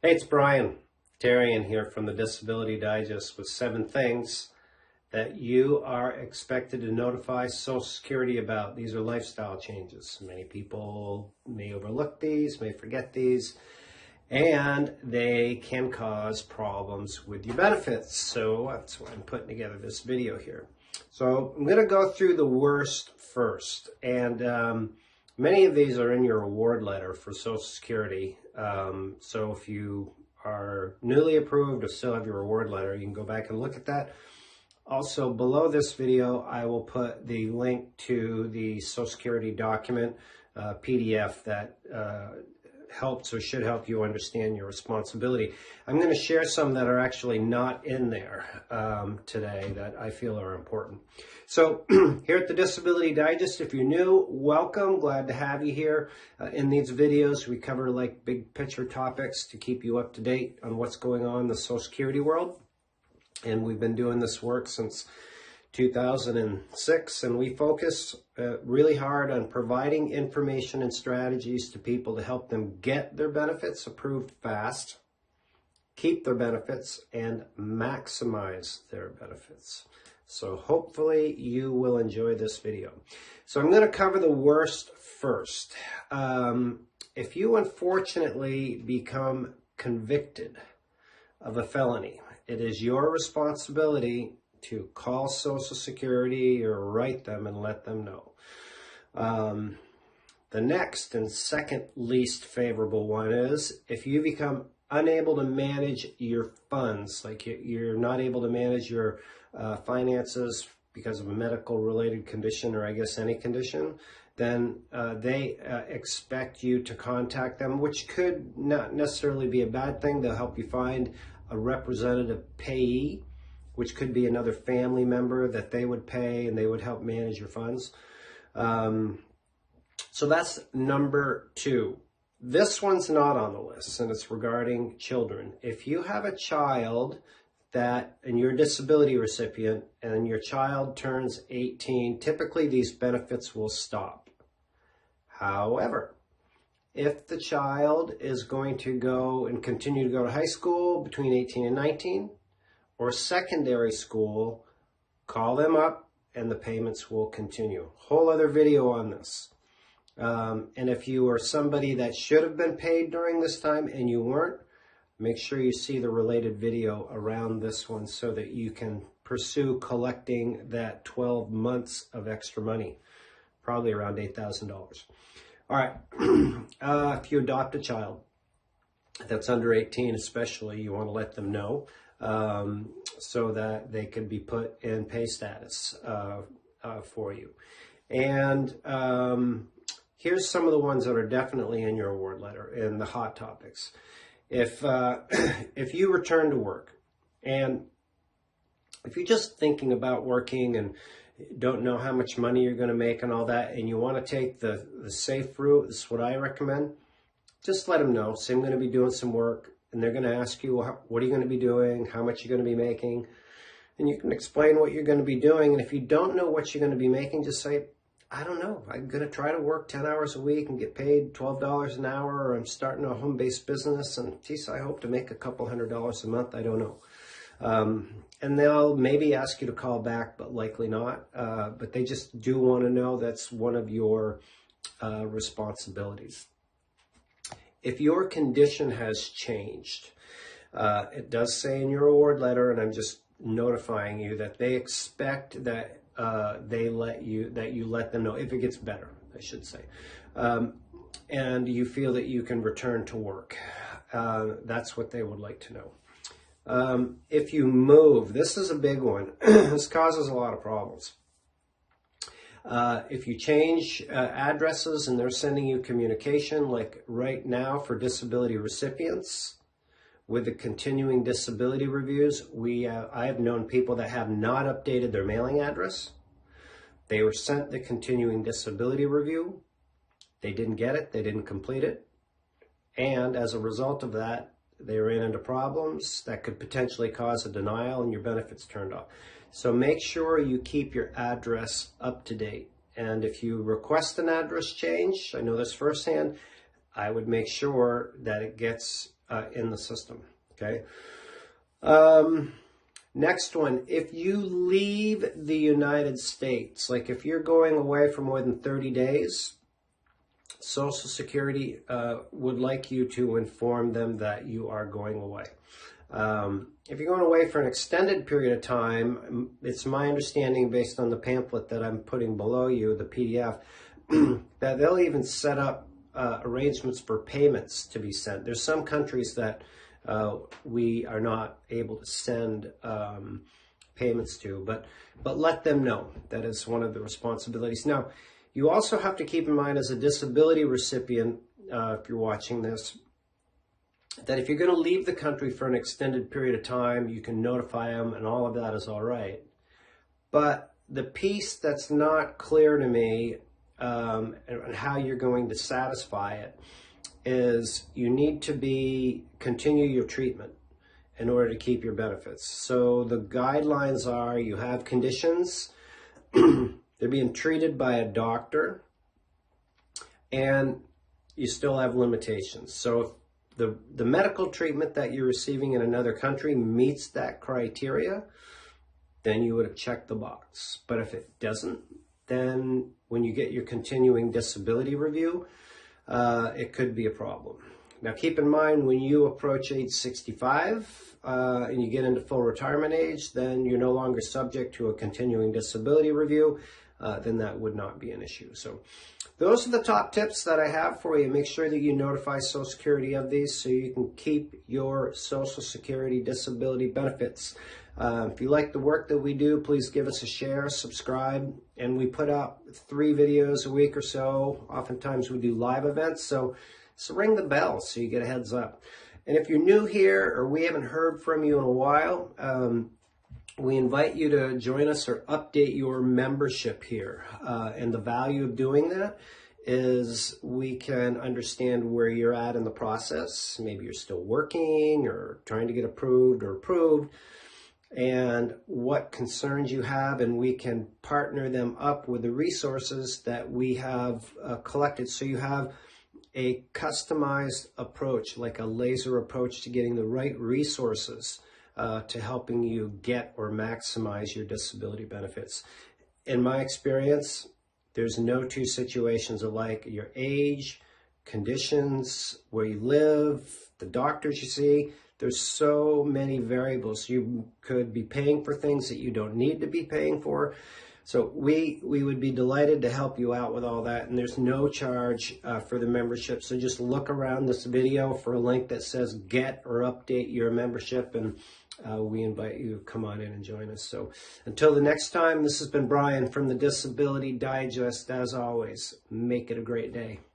Hey, it's Brian Tarian here from the Disability Digest with 7 things that you are expected to notify Social Security about. These are lifestyle changes. Many people may overlook these, may forget these, and they can cause problems with your benefits. So that's why I'm putting together this video here. So I'm going to go through the worst first. And many of these are in your award letter for Social Security. So if you are newly approved or still have your award letter, you can go back and look at that. Also, below this video, I will put the link to the Social Security document, PDF that helps or should help you understand your responsibility. I'm going to share some that are actually not in there today that I feel are important. So here at the Disability Digest, if you're new, welcome. Glad to have you here. In these videos, we cover like big picture topics to keep you up to date on what's going on in the Social Security world. And we've been doing this work since 2006, and we focus really hard on providing information and strategies to people to help them get their benefits approved fast, keep their benefits, and maximize their benefits. So hopefully you will enjoy this video. So I'm going to cover the worst first. If you unfortunately become convicted of a felony, it is your responsibility to call Social Security or write them and let them know. The next and second least favorable one is if you become unable to manage your funds, like you're not able to manage your finances because of a medical related condition, or I guess any condition, then they expect you to contact them, which could not necessarily be a bad thing. They'll help you find a representative payee, which could be another family member that they would pay and they would help manage your funds. So that's number 2. This one's not on the list, and it's regarding children. If you have a child and you're a disability recipient and your child turns 18, typically these benefits will stop. However, if the child is going to go and continue to go to high school between 18 and 19 or secondary school, call them up and the payments will continue. Whole other video on this. And if you are somebody that should have been paid during this time and you weren't, make sure you see the related video around this one so that you can pursue collecting that 12 months of extra money, probably around $8,000. All right, if you adopt a child that's under 18 especially, you want to let them know so that they can be put in pay status for you. And here's some of the ones that are definitely in your award letter and the hot topics. If you return to work and if you're just thinking about working and don't know how much money you're going to make and all that, and you want to take the safe route, this is what I recommend. Just let them know. Say, I'm going to be doing some work, and they're going to ask you, well, what are you going to be doing? How much you're going to be making? And you can explain what you're going to be doing. And if you don't know what you're going to be making, just say, I don't know. I'm going to try to work 10 hours a week and get paid $12 an hour, or I'm starting a home-based business, and geez, I hope to make a couple $100s a month. I don't know. And they'll maybe ask you to call back, but likely not. But they just do want to know that's one of your responsibilities. If your condition has changed, it does say in your award letter, and I'm just notifying you that they expect that you let them know if it gets better, I should say, and you feel that you can return to work. That's what they would like to know. If you move, this is a big one. This causes a lot of problems. If you change addresses and they're sending you communication, like right now for disability recipients with the continuing disability reviews, I have known people that have not updated their mailing address. They were sent the continuing disability review. They didn't get it. They didn't complete it. And as a result of that, they ran into problems that could potentially cause a denial and your benefits turned off. So make sure you keep your address up to date. And if you request an address change, I know this firsthand, I would make sure that it gets in the system. Okay. Next one, if you leave the United States, like if you're going away for more than 30 days, Social Security would like you to inform them that you are going away. If you're going away for an extended period of time, it's my understanding based on the pamphlet that I'm putting below you, the PDF, that they'll even set up arrangements for payments to be sent. There's some countries that we are not able to send payments to, but let them know. That is one of the responsibilities. Now, you also have to keep in mind as a disability recipient, if you're watching this, that if you're going to leave the country for an extended period of time, you can notify them and all of that is all right. But the piece that's not clear to me and how you're going to satisfy it is you need to continue your treatment in order to keep your benefits. So the guidelines are you have conditions, they're being treated by a doctor, and you still have limitations. So if the medical treatment that you're receiving in another country meets that criteria, then you would have checked the box. But if it doesn't, then when you get your continuing disability review, it could be a problem. Now keep in mind, when you approach age 65 and you get into full retirement age, then you're no longer subject to a continuing disability review. Then that would not be an issue. So those are the top tips that I have for you. Make sure that you notify Social Security of these so you can keep your Social Security disability benefits. If you like the work that we do, please give us a share, subscribe, and we put out 3 videos a week or so. Oftentimes we do live events, so ring the bell so you get a heads up. And if you're new here or we haven't heard from you in a while, we invite you to join us or update your membership here. And the value of doing that is we can understand where you're at in the process. Maybe you're still working or trying to get approved or approved, and what concerns you have, and we can partner them up with the resources that we have collected. So you have a customized approach, like a laser approach to getting the right resources to helping you get or maximize your disability benefits. In my experience, there's no two situations alike. Your age, conditions, where you live, the doctors you see, there's so many variables. You could be paying for things that you don't need to be paying for. So we would be delighted to help you out with all that, and there's no charge for the membership. So just look around this video for a link that says get or update your membership, and we invite you to come on in and join us. So until the next time, this has been Brian from the Disability Digest. As always, make it a great day.